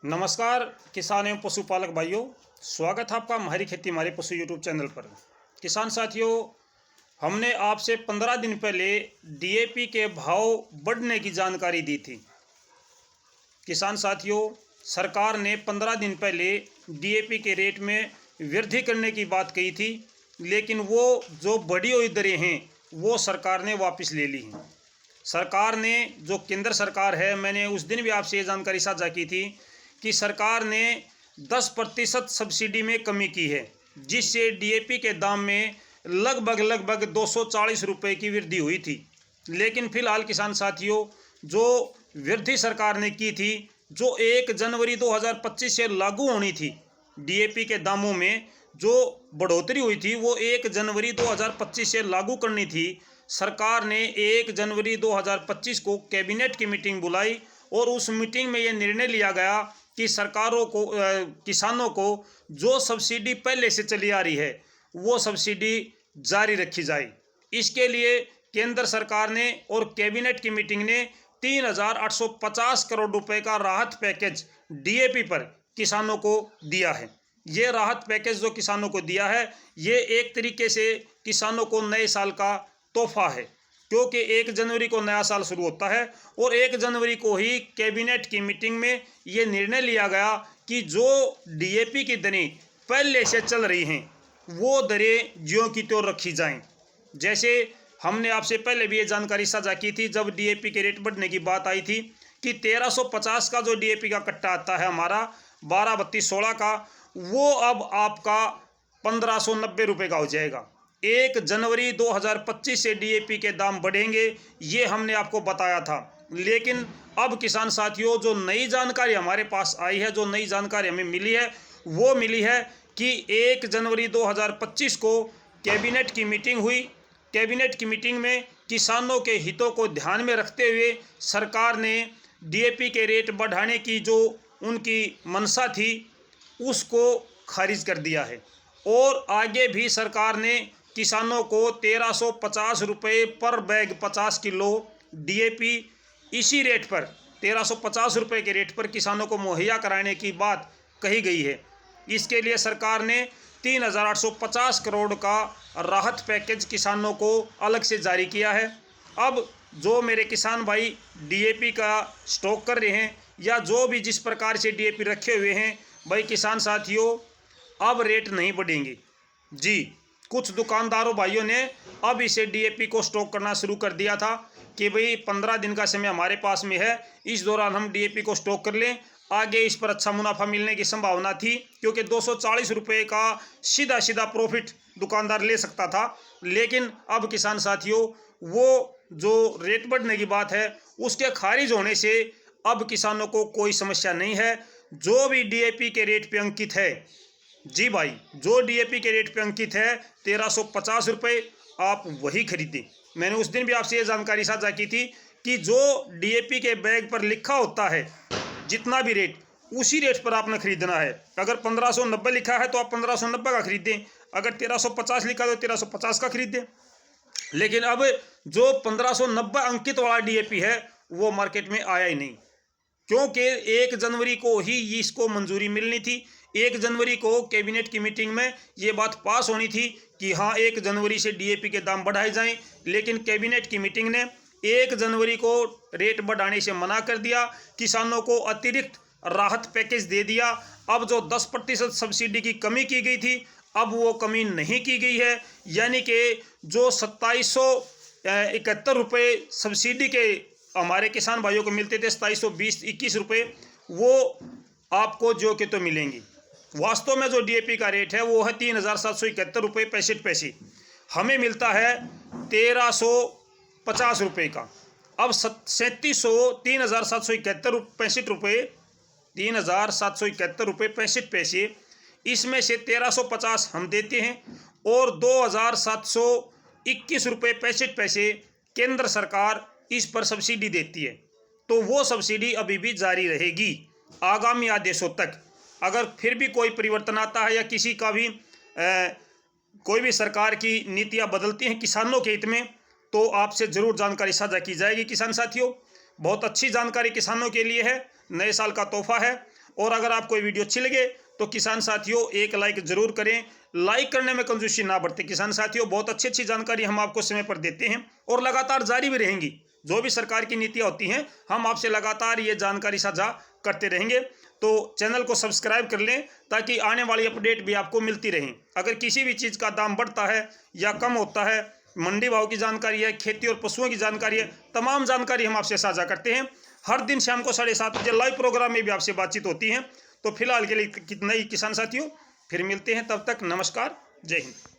नमस्कार किसान एवं पशुपालक भाइयों, स्वागत है आपका हमारी खेती हमारे पशु यूट्यूब चैनल पर। किसान साथियों, हमने आपसे 15 दिन पहले डीएपी के भाव बढ़ने की जानकारी दी थी। किसान साथियों, सरकार ने 15 दिन पहले डीएपी के रेट में वृद्धि करने की बात कही थी, लेकिन वो जो बढ़ी हुई दरें हैं वो सरकार ने वापस ले ली हैं। सरकार ने, जो केंद्र सरकार है, मैंने उस दिन भी आपसे ये जानकारी साझा की थी कि सरकार ने 10% सब्सिडी में कमी की है, जिससे डीएपी के दाम में लगभग 240 रुपये की वृद्धि हुई थी। लेकिन फिलहाल किसान साथियों, जो वृद्धि सरकार ने की थी, जो 1 जनवरी 2025 से लागू होनी थी, डीएपी के दामों में जो बढ़ोतरी हुई थी वो 1 जनवरी 2025 से लागू करनी थी। सरकार ने 1 जनवरी 2025 को कैबिनेट की मीटिंग बुलाई और उस मीटिंग में ये निर्णय लिया गया कि किसानों को जो सब्सिडी पहले से चली आ रही है वो सब्सिडी जारी रखी जाए। इसके लिए केंद्र सरकार ने और कैबिनेट की मीटिंग ने 3,850 करोड़ रुपए का राहत पैकेज डीएपी पर किसानों को दिया है। ये राहत पैकेज जो किसानों को दिया है, ये एक तरीके से किसानों को नए साल का तोहफा है, क्योंकि 1 जनवरी को नया साल शुरू होता है और 1 जनवरी को ही कैबिनेट की मीटिंग में ये निर्णय लिया गया कि जो डीएपी की दरें पहले से चल रही हैं वो दरें ज्यों की त्यों रखी जाएं। जैसे हमने आपसे पहले भी ये जानकारी साझा की थी, जब डीएपी के रेट बढ़ने की बात आई थी कि 1350 का जो डीएपी का कट्टा आता है हमारा 12-32-16 का, वो अब आपका 1590 रुपये का हो जाएगा। 1 जनवरी 2025 से डीएपी के दाम बढ़ेंगे, ये हमने आपको बताया था। लेकिन अब किसान साथियों, जो नई जानकारी हमारे पास आई है, जो नई जानकारी हमें मिली है, वो मिली है कि 1 जनवरी 2025 को कैबिनेट की मीटिंग हुई। कैबिनेट की मीटिंग में किसानों के हितों को ध्यान में रखते हुए सरकार ने डीएपी के रेट बढ़ाने की जो उनकी मंशा थी उसको खारिज कर दिया है और आगे भी सरकार ने किसानों को 1350 रुपये पर बैग 50 किलो डीएपी इसी रेट पर 1350 रुपये के रेट पर किसानों को मुहैया कराने की बात कही गई है। इसके लिए सरकार ने 3,850 करोड़ का राहत पैकेज किसानों को अलग से जारी किया है। अब जो मेरे किसान भाई डीएपी का स्टॉक कर रहे हैं या जो भी जिस प्रकार से डीएपी रखे हुए हैं, भाई किसान साथियों, अब रेट नहीं बढ़ेंगे जी। कुछ दुकानदारों भाइयों ने अब इसे डीएपी को स्टॉक करना शुरू कर दिया था कि भाई 15 दिन का समय हमारे पास में है, इस दौरान हम डीएपी को स्टॉक कर लें, आगे इस पर अच्छा मुनाफा मिलने की संभावना थी, क्योंकि 240 रुपये का सीधा प्रॉफिट दुकानदार ले सकता था। लेकिन अब किसान साथियों, वो जो रेट बढ़ने की बात है उसके खारिज होने से अब किसानों को कोई समस्या नहीं है। जो भी डीएपी के रेट पे अंकित है जी भाई, जो डीएपी के रेट पे अंकित है 1350 रुपये, आप वही खरीदें। मैंने उस दिन भी आपसे ये जानकारी साझा की थी कि जो डीएपी के बैग पर लिखा होता है जितना भी रेट, उसी रेट पर आपने खरीदना है। अगर 1590 लिखा है तो आप 1590 का खरीदें, अगर 1350 लिखा है तो 1350 का खरीदें। लेकिन अब जो 1590 अंकित वाला डीएपी है वो मार्केट में आया ही नहीं, क्योंकि 1 जनवरी को ही इसको मंजूरी मिलनी थी। 1 जनवरी को कैबिनेट की मीटिंग में ये बात पास होनी थी कि हाँ 1 जनवरी से डीएपी के दाम बढ़ाए जाएं, लेकिन कैबिनेट की मीटिंग ने 1 जनवरी को रेट बढ़ाने से मना कर दिया, किसानों को अतिरिक्त राहत पैकेज दे दिया। अब जो 10% सब्सिडी की कमी की गई थी, अब वो कमी नहीं की गई है, यानी कि जो 2771 रुपये सब्सिडी के हमारे किसान भाइयों को मिलते थे, 2720-21 रुपये, वो आपको जो के तो मिलेंगी। वास्तव में जो डीएपी का रेट है वो है 3,771 रुपये 65 पैसे, हमें मिलता है 1,350 रुपये का। अब 3,771 रुपये 65 पैसे, इसमें से 1,350 हम देते हैं और 2,721 रुपये 65 पैसे केंद्र सरकार इस पर सब्सिडी देती है। तो वो सब्सिडी अभी भी जारी रहेगी आगामी आदेशों तक। अगर फिर भी कोई परिवर्तन आता है या किसी का भी कोई भी सरकार की नीतियां बदलती हैं किसानों के हित में, तो आपसे ज़रूर जानकारी साझा की जाएगी। किसान साथियों, बहुत अच्छी जानकारी किसानों के लिए है, नए साल का तोहफा है। और अगर आपको ये वीडियो अच्छी लगे तो किसान साथियों एक लाइक जरूर करें। लाइक करने में कंजूसी ना बरतें। किसान साथियों बहुत अच्छी जानकारी हम आपको समय पर देते हैं और लगातार जारी भी रहेंगी। जो भी सरकार की नीतियाँ होती हैं हम आपसे लगातार ये जानकारी साझा करते रहेंगे। तो चैनल को सब्सक्राइब कर लें ताकि आने वाली अपडेट भी आपको मिलती रहें। अगर किसी भी चीज़ का दाम बढ़ता है या कम होता है, मंडी भाव की जानकारी है, खेती और पशुओं की जानकारी है, तमाम जानकारी हम आपसे साझा करते हैं। हर दिन शाम को 7:30 बजे लाइव प्रोग्राम में भी आपसे बातचीत होती है। तो फिलहाल के लिए कितना ही किसान साथियों, फिर मिलते हैं, तब तक नमस्कार, जय हिंद।